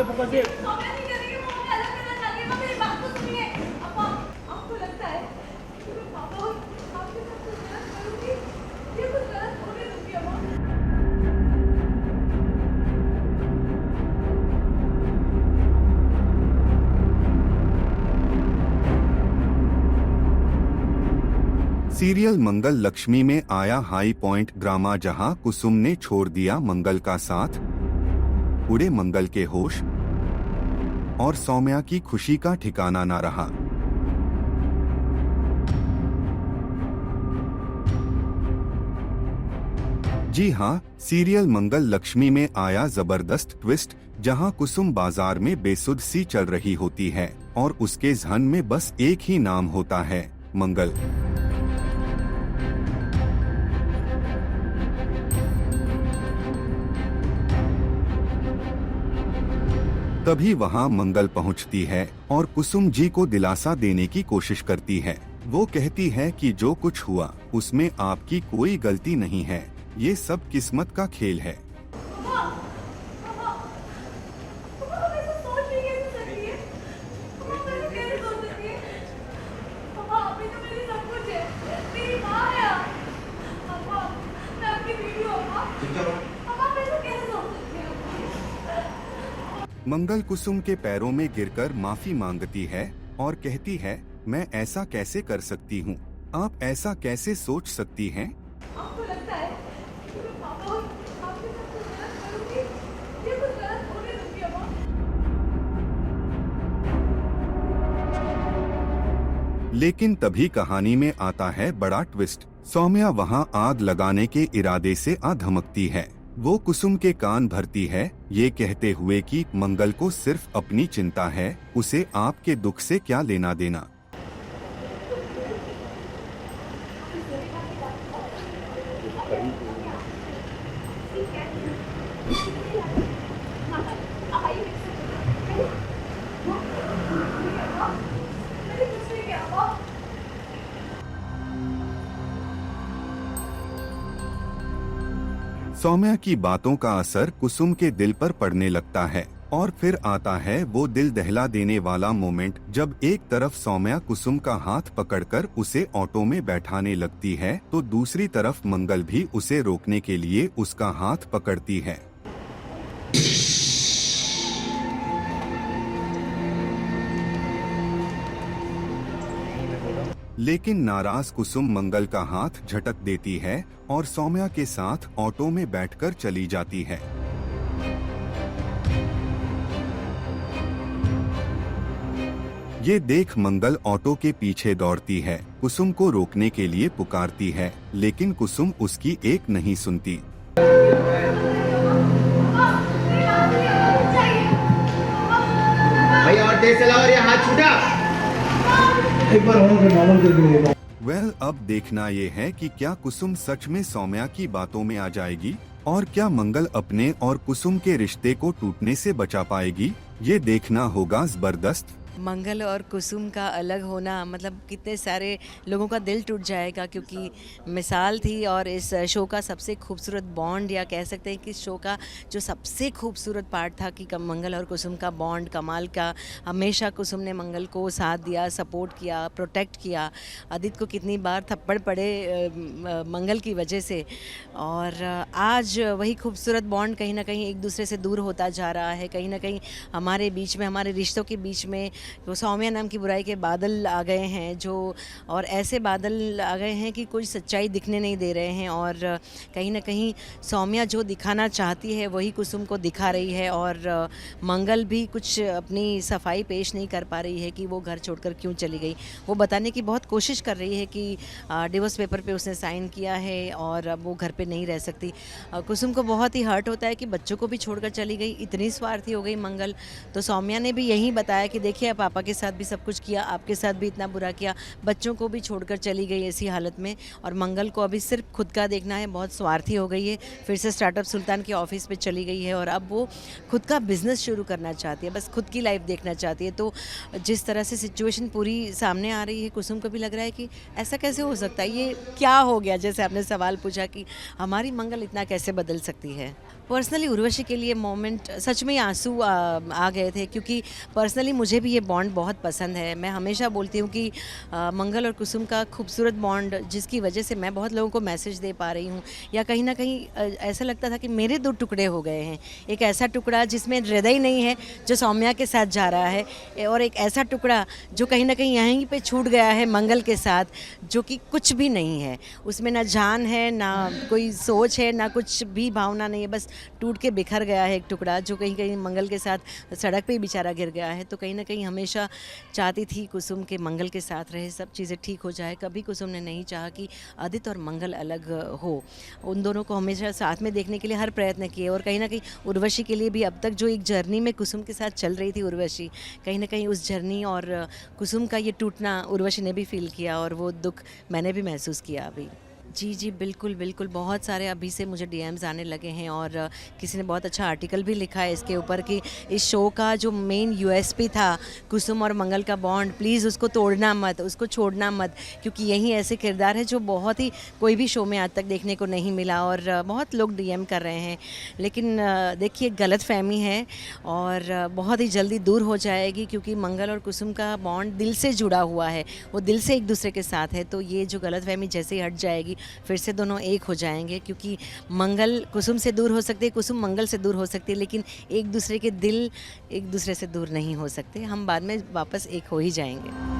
आगे फोकस दे। सौम्या नहीं करेगी, वो हमें अलग करना चाहती है। पापा मेरी बात तो सुनिए। पापा आपको लगता है कि मैं पापा और आपके साथ कुछ गलत करूंगी? ये कुछ गलत होने दूंगी अम्मा। सीरियल मंगल लक्ष्मी में आया हाई पॉइंट ड्रामा, जहां कुसुम ने छोड़ दिया मंगल का साथ, उड़े मंगल के होश और सौम्या की खुशी का ठिकाना न रहा। जी हां, सीरियल मंगल लक्ष्मी में आया जबरदस्त ट्विस्ट, जहां कुसुम बाजार में बेसुध सी चल रही होती है और उसके जहन में बस एक ही नाम होता है, मंगल। तभी वहां मंगल पहुंचती है और कुसुम जी को दिलासा देने की कोशिश करती है। वो कहती है कि जो कुछ हुआ उसमें आपकी कोई गलती नहीं है, ये सब किस्मत का खेल है। पापा पापा पापा आप ऐसा सोच नहीं कैसे सकती है? पापा आप ऐसा कैसे सोच सकती है? पापा आप ही तो मेरी सब कुछ है, मेरी माँ है आप। पापा मैं आपकी बीवी हूँ पापा। पापा आप ऐसा कैसे सोच सकते हैं? मंगल कुसुम के पैरों में गिरकर माफी मांगती है और कहती है, मैं ऐसा कैसे कर सकती हूँ, आप ऐसा कैसे सोच सकती हैं? आपको लगता है कि मैं पापा और आपके साथ कुछ गलत करूंगी? ये कुछ गलत होने दूंगी अम्मा। लेकिन तभी कहानी में आता है बड़ा ट्विस्ट। सौम्या वहां आग लगाने के इरादे से आ धमकती है। वो कुसुम के कान भरती है, ये कहते हुए कि मंगल को सिर्फ अपनी चिंता है, उसे आपके दुख से क्या लेना देना। सौम्या की बातों का असर कुसुम के दिल पर पड़ने लगता है और फिर आता है वो दिल दहला देने वाला मोमेंट, जब एक तरफ सौम्या कुसुम का हाथ पकड़कर उसे ऑटो में बैठाने लगती है तो दूसरी तरफ मंगल भी उसे रोकने के लिए उसका हाथ पकड़ती है। लेकिन नाराज कुसुम मंगल का हाथ झटक देती है और सौम्या के साथ ऑटो में बैठकर चली जाती है। ये देख मंगल ऑटो के पीछे दौड़ती है, कुसुम को रोकने के लिए पुकारती है, लेकिन कुसुम उसकी एक नहीं सुनती। भाई और तेज चलाओ और ये हाथ छूटा। एक बार और नॉर्मल कर दो। वेल, अब देखना ये है कि क्या कुसुम सच में सौम्या की बातों में आ जाएगी और क्या मंगल अपने और कुसुम के रिश्ते को टूटने से बचा पाएगी। ये देखना होगा जबरदस्त। मंगल और कुसुम का अलग होना मतलब कितने सारे लोगों का दिल टूट जाएगा, क्योंकि मिसाल थी और इस शो का सबसे खूबसूरत बॉन्ड, या कह सकते हैं कि इस शो का जो सबसे खूबसूरत पार्ट था कि मंगल और कुसुम का बॉन्ड कमाल का। हमेशा कुसुम ने मंगल को साथ दिया, सपोर्ट किया, प्रोटेक्ट किया। आदित्य को कितनी बार थप्पड़ पड़े मंगल की वजह से, और आज वही खूबसूरत बॉन्ड कहीं ना कहीं एक दूसरे से दूर होता जा रहा है। कहीं ना कहीं हमारे बीच में, हमारे रिश्तों के बीच में वो सौम्या नाम की बुराई के बादल आ गए हैं, जो और ऐसे बादल आ गए हैं कि कोई सच्चाई दिखने नहीं दे रहे हैं। और कहीं ना कहीं सौम्या जो दिखाना चाहती है वही कुसुम को दिखा रही है, और मंगल भी कुछ अपनी सफाई पेश नहीं कर पा रही है कि वो घर छोड़कर क्यों चली गई। वो बताने की बहुत कोशिश कर रही है कि डिवोर्स पेपर पे उसने साइन किया है और अब वो घर पे नहीं रह सकती। कुसुम को बहुत ही हर्ट होता है कि बच्चों को भी छोड़कर चली गई, इतनी स्वार्थी हो गई मंगल। तो सौम्या ने भी यही बताया कि देखिए पापा के साथ भी सब कुछ किया, आपके साथ भी इतना बुरा किया, बच्चों को भी छोड़कर चली गई ऐसी हालत में, और मंगल को अभी सिर्फ खुद का देखना है, बहुत स्वार्थी हो गई है। फिर से स्टार्टअप सुल्तान के ऑफिस पे चली गई है और अब वो खुद का बिजनेस शुरू करना चाहती है, बस खुद की लाइफ देखना चाहती है। तो जिस तरह से सिचुएशन पूरी सामने आ रही है, कुसुम को भी लग रहा है कि ऐसा कैसे हो सकता है, ये क्या हो गया। जैसे आपने सवाल पूछा कि हमारी मंगल इतना कैसे बदल सकती है, पर्सनली उर्वशी के लिए मोमेंट सच में ही आंसू आ गए थे, क्योंकि पर्सनली मुझे भी ये बॉन्ड बहुत पसंद है। मैं हमेशा बोलती हूँ कि मंगल और कुसुम का खूबसूरत बॉन्ड, जिसकी वजह से मैं बहुत लोगों को मैसेज दे पा रही हूँ, या कहीं ना कहीं ऐसा लगता था कि मेरे दो टुकड़े हो गए हैं। एक ऐसा टुकड़ा जिसमें हृदय नहीं है जो सौम्या के साथ जा रहा है, और एक ऐसा टुकड़ा जो कहीं ना कहीं यहीं पे छूट गया है मंगल के साथ, जो कि कुछ भी नहीं है, उसमें ना जान है, ना कोई सोच है, ना कुछ भी भावना नहीं है, बस टूट के बिखर गया है एक टुकड़ा, जो कहीं कहीं मंगल के साथ सड़क पे ही बेचारा गिर गया है। तो कहीं ना कहीं हमेशा चाहती थी कुसुम के मंगल के साथ रहे, सब चीज़ें ठीक हो जाए। कभी कुसुम ने नहीं चाहा कि आदित्य और मंगल अलग हो, उन दोनों को हमेशा साथ में देखने के लिए हर प्रयत्न किए। और कहीं ना कहीं उर्वशी के लिए भी अब तक जो एक जर्नी में कुसुम के साथ चल रही थी उर्वशी, कहीं ना कहीं उस जर्नी और कुसुम का ये टूटना उर्वशी ने भी फील किया, और वो दुख मैंने भी महसूस किया अभी। जी जी, बिल्कुल बिल्कुल, बहुत सारे अभी से मुझे डीएम्स आने लगे हैं, और किसी ने बहुत अच्छा आर्टिकल भी लिखा है इसके ऊपर कि इस शो का जो मेन यूएसपी था कुसुम और मंगल का बॉन्ड, प्लीज़ उसको तोड़ना मत, उसको छोड़ना मत, क्योंकि यही ऐसे किरदार है जो बहुत ही कोई भी शो में आज तक देखने को नहीं मिला। और बहुत लोग डीएम कर रहे हैं, लेकिन देखिए गलतफहमी है, और बहुत ही जल्दी दूर हो जाएगी, क्योंकि मंगल और कुसुम का बॉन्ड दिल से जुड़ा हुआ है, वो दिल से एक दूसरे के साथ है। तो ये जो गलतफहमी जैसे ही हट जाएगी, फिर से दोनों एक हो जाएंगे, क्योंकि मंगल कुसुम से दूर हो सकते हैं, कुसुम मंगल से दूर हो सकती है, लेकिन एक दूसरे के दिल एक दूसरे से दूर नहीं हो सकते। हम बाद में वापस एक हो ही जाएंगे।